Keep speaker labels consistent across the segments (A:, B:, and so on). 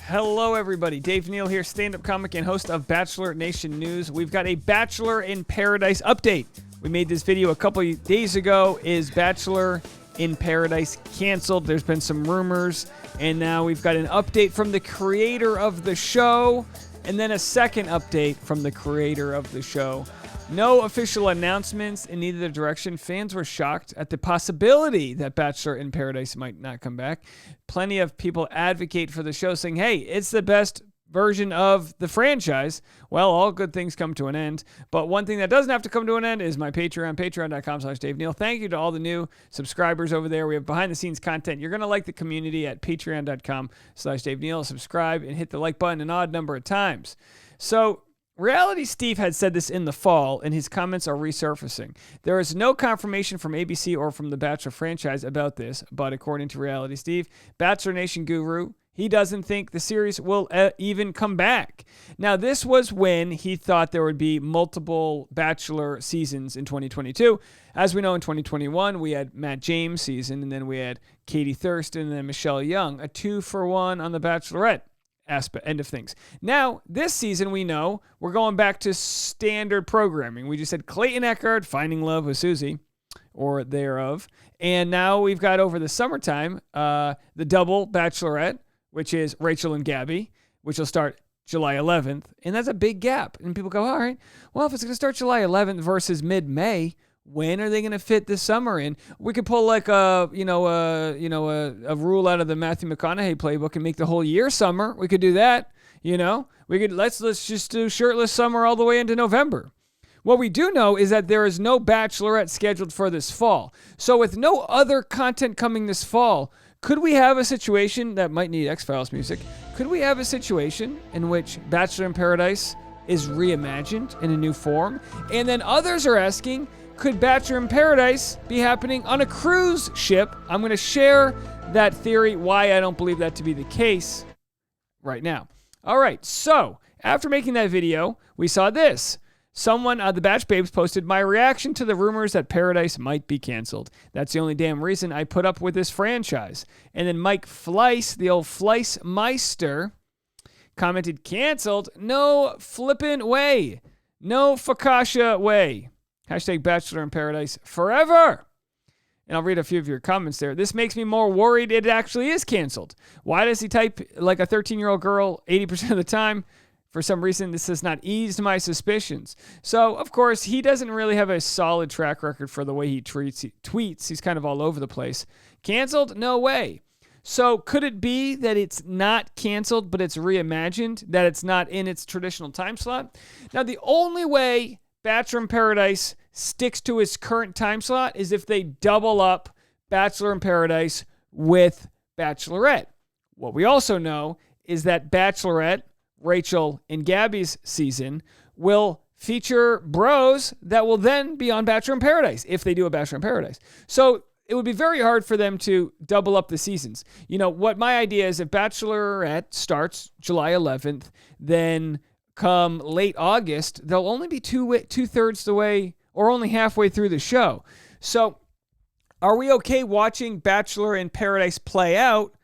A: Hello, everybody. Dave Neal here, stand-up comic and host of Bachelor Nation News. We've got a Bachelor in Paradise update. We made this video a couple of days ago. Is Bachelor in Paradise canceled? There's been some rumors, and now we've got an update from the creator of the show, and then a second update from the creator of the show. No official announcements in either direction. Fans were shocked at the possibility that Bachelor in Paradise might not come back. Plenty of people advocate for the show, saying, hey, it's the best version of the franchise. Well, all good things come to an end. But one thing that doesn't have to come to an end is my Patreon, patreon.com/Dave Neal. Thank you to all the new subscribers over there. We have behind-the-scenes content. You're going to like the community at patreon.com/Dave Neal. Subscribe and hit the like button an odd number of times. So, Reality Steve had said this in the fall, and his comments are resurfacing. There is no confirmation from ABC or from the Bachelor franchise about this, but according to Reality Steve, Bachelor Nation guru, he doesn't think the series will even come back. Now, this was when he thought there would be multiple Bachelor seasons in 2022. As we know, in 2021, we had Matt James' season, and then we had Katie Thurston and then Michelle Young, a 2-for-1 on The Bachelorette aspect, end of things. Now, this season, we know we're going back to standard programming. We just had Clayton Echard, Finding Love with Susie, or thereof. And now we've got over the summertime, the double Bachelorette, which is Rachel and Gabby, which will start July 11th. And that's a big gap. And people go, all right, well, if it's going to start July 11th versus mid-May, when are they going to fit this summer in? We could pull like a rule out of the Matthew McConaughey playbook and make the whole year summer. We could do that. We could let's just do shirtless summer all the way into November. What we do know is that there is no Bachelorette scheduled for this fall. So with no other content coming this fall, could we have a situation that might need X-Files music? Could we have a situation in which Bachelor in Paradise is reimagined in a new form? And then others are asking, could Bachelor in Paradise be happening on a cruise ship? I'm going to share that theory, why I don't believe that to be the case right now. All right, so after making that video, we saw this. Someone, the Batch Babes, posted my reaction to the rumors that Paradise might be canceled. That's the only damn reason I put up with this franchise. And then Mike Fleiss, the old Fleissmeister, commented, canceled? No flippin' way. No fakasha way. Hashtag Bachelor in Paradise forever. And I'll read a few of your comments there. This makes me more worried it actually is canceled. Why does he type like a 13-year-old girl 80% of the time? For some reason, this has not eased my suspicions. So, of course, he doesn't really have a solid track record for the way he tweets. He's kind of all over the place. Canceled? No way. So could it be that it's not canceled, but it's reimagined, that it's not in its traditional time slot? Now, the only way Bachelor in Paradise sticks to its current time slot is if they double up Bachelor in Paradise with Bachelorette. What we also know is that Bachelorette, Rachel and Gabby's season, will feature bros that will then be on Bachelor in Paradise if they do a Bachelor in Paradise. So it would be very hard for them to double up the seasons. What my idea is, if Bachelorette starts July 11th, then come late August, they'll only be two-thirds the way or only halfway through the show. So are we okay watching Bachelor in Paradise play out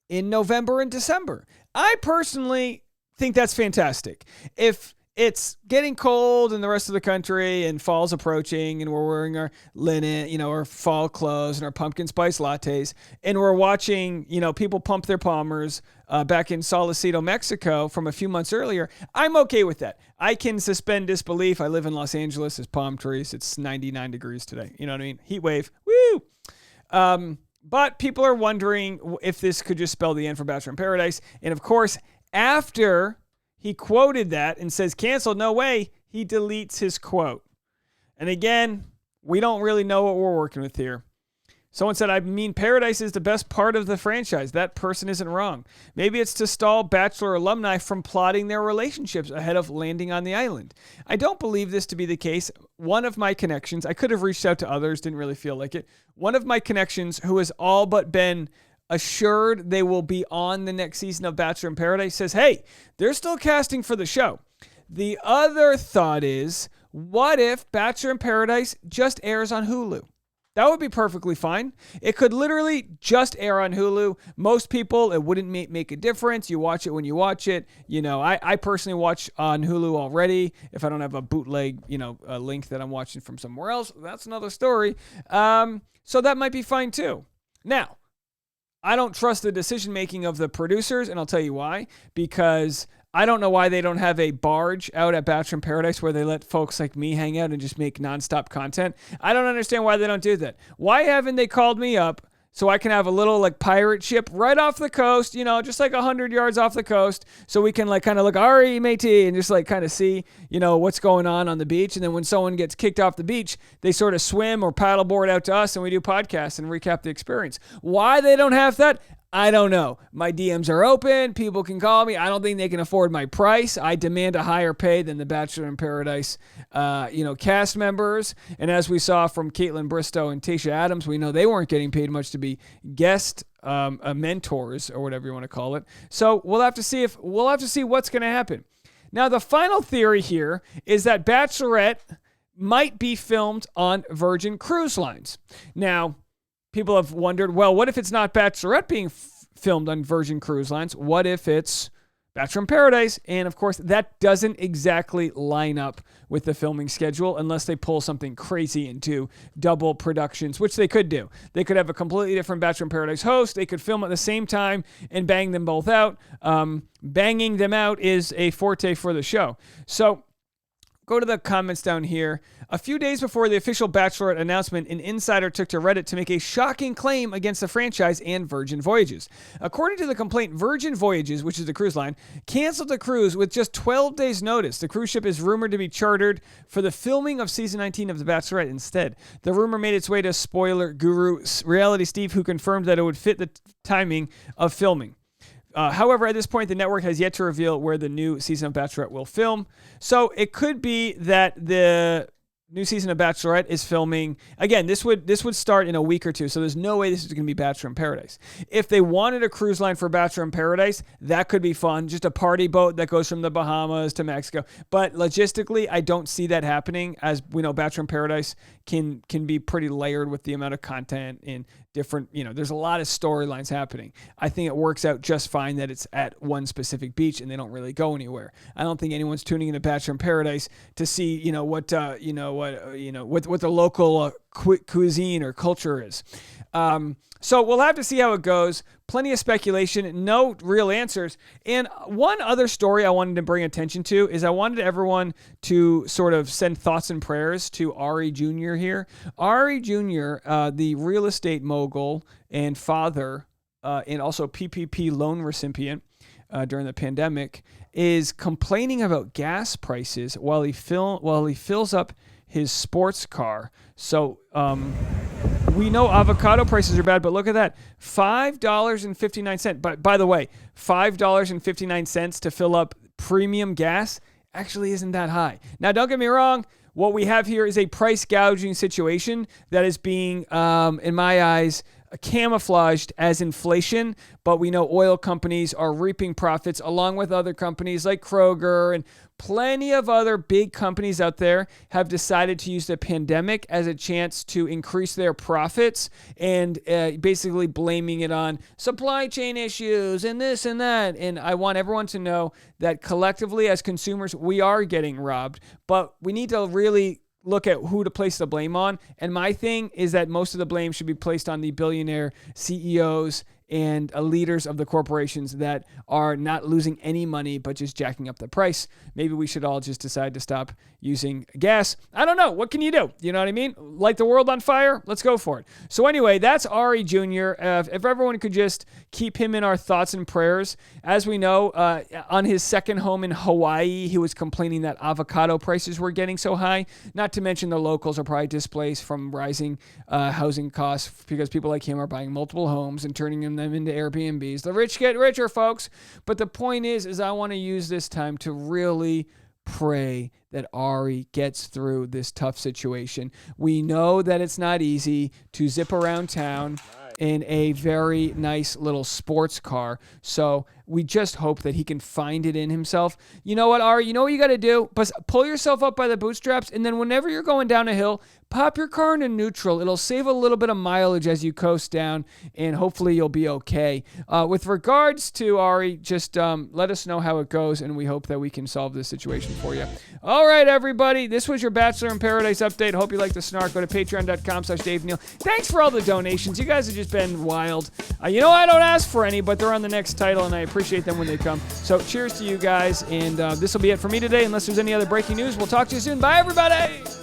A: in November and December? I personally think that's fantastic. If it's getting cold in the rest of the country and fall's approaching and we're wearing our linen, our fall clothes and our pumpkin spice lattes, and we're watching, people pump their Palmers back in Sausalito, Mexico from a few months earlier, I'm okay with that. I can suspend disbelief. I live in Los Angeles. There's palm trees. It's 99 degrees today. You know what I mean? Heat wave. Woo! But people are wondering if this could just spell the end for Bachelor in Paradise. And of course, after he quoted that and says, canceled, no way, he deletes his quote. And again, we don't really know what we're working with here. Someone said, Paradise is the best part of the franchise. That person isn't wrong. Maybe it's to stall Bachelor alumni from plotting their relationships ahead of landing on the island. I don't believe this to be the case. One of my connections, I could have reached out to others, didn't really feel like it. One of my connections who has all but been assured they will be on the next season of Bachelor in Paradise says, hey, they're still casting for the show. The other thought is, what if Bachelor in Paradise just airs on Hulu? That would be perfectly fine. It could literally just air on Hulu. Most people, it wouldn't make a difference. You watch it when you watch it. I personally watch on Hulu already. If I don't have a bootleg, a link that I'm watching from somewhere else, that's another story. So that might be fine too. Now, I don't trust the decision-making of the producers, and I'll tell you why. Because I don't know why they don't have a barge out at Bachelor in Paradise where they let folks like me hang out and just make nonstop content. I don't understand why they don't do that. Why haven't they called me up so I can have a little pirate ship right off the coast, just 100 yards off the coast, so we can kind of look Ari matey and just kind of see, what's going on the beach. And then when someone gets kicked off the beach, they sort of swim or paddleboard out to us and we do podcasts and recap the experience. Why they don't have that? I don't know. My DMs are open. People can call me. I don't think they can afford my price. I demand a higher pay than the Bachelor in Paradise, cast members. And as we saw from Caitlin Bristow and Tayshia Adams, we know they weren't getting paid much to be guest mentors or whatever you want to call it. So we'll have to see what's going to happen. Now, the final theory here is that Bachelorette might be filmed on Virgin Cruise Lines. Now, people have wondered, well, what if it's not Bachelorette being filmed on Virgin Cruise Lines? What if it's Bachelor in Paradise? And of course, that doesn't exactly line up with the filming schedule unless they pull something crazy and do double productions, which they could do. They could have a completely different Bachelor in Paradise host. They could film at the same time and bang them both out. Banging them out is a forte for the show. So go to the comments down here. A few days before the official Bachelorette announcement, an insider took to Reddit to make a shocking claim against the franchise and Virgin Voyages. According to the complaint, Virgin Voyages, which is the cruise line, canceled the cruise with just 12 days' notice. The cruise ship is rumored to be chartered for the filming of season 19 of The Bachelorette instead. The rumor made its way to spoiler guru Reality Steve, who confirmed that it would fit the timing of filming. However, at this point, the network has yet to reveal where the new season of Bachelorette will film. So it could be that the new season of Bachelorette is filming. Again, this would start in a week or two, so there's no way this is going to be Bachelor in Paradise. If they wanted a cruise line for Bachelor in Paradise, that could be fun. Just a party boat that goes from the Bahamas to Mexico. But logistically, I don't see that happening. As we know, Bachelor in Paradise can be pretty layered with the amount of content and different, there's a lot of storylines happening. I think it works out just fine that it's at one specific beach and they don't really go anywhere. I don't think anyone's tuning into Bachelor in Paradise to see, what the local cuisine or culture is. So we'll have to see how it goes. Plenty of speculation, no real answers. And one other story I wanted to bring attention to is I wanted everyone to sort of send thoughts and prayers to Ari Jr. here. Ari Jr., the real estate mogul and father, and also PPP loan recipient during the pandemic, is complaining about gas prices while he fills up his sports car. So we know avocado prices are bad, but look at that. $5.59. But by the way, $5.59 to fill up premium gas actually isn't that high. Now, don't get me wrong. What we have here is a price gouging situation that is being, in my eyes, camouflaged as inflation, but we know oil companies are reaping profits along with other companies like Kroger, and plenty of other big companies out there have decided to use the pandemic as a chance to increase their profits and basically blaming it on supply chain issues and this and that. And I want everyone to know that collectively as consumers, we are getting robbed, but we need to really look at who to place the blame on. And my thing is that most of the blame should be placed on the billionaire CEOs and leaders of the corporations that are not losing any money but just jacking up the price. Maybe we should all just decide to stop using gas. I don't know. What can you do? You know what I mean? Light the world on fire? Let's go for it. So anyway, that's Ari Jr. If everyone could just keep him in our thoughts and prayers. As we know, on his second home in Hawaii, he was complaining that avocado prices were getting so high. Not to mention the locals are probably displaced from rising housing costs because people like him are buying multiple homes and turning them into Airbnbs. The rich get richer, folks. But the point is I want to use this time to really pray that Ari gets through this tough situation. We know that it's not easy to zip around town in a very nice little sports car. So we just hope that he can find it in himself. You know what, Ari? You know what you got to do? Pull yourself up by the bootstraps, and then whenever you're going down a hill, pop your car into neutral. It'll save a little bit of mileage as you coast down, and hopefully you'll be okay. With regards to Ari, just let us know how it goes, and we hope that we can solve this situation for you. All right, everybody. This was your Bachelor in Paradise update. Hope you like the snark. Go to patreon.com/Dave Neal. Thanks for all the donations. You guys have just been wild. I don't ask for any, but they're on the next title, and I appreciate them when they come. So cheers to you guys, and this will be it for me today. Unless there's any other breaking news, we'll talk to you soon. Bye, everybody.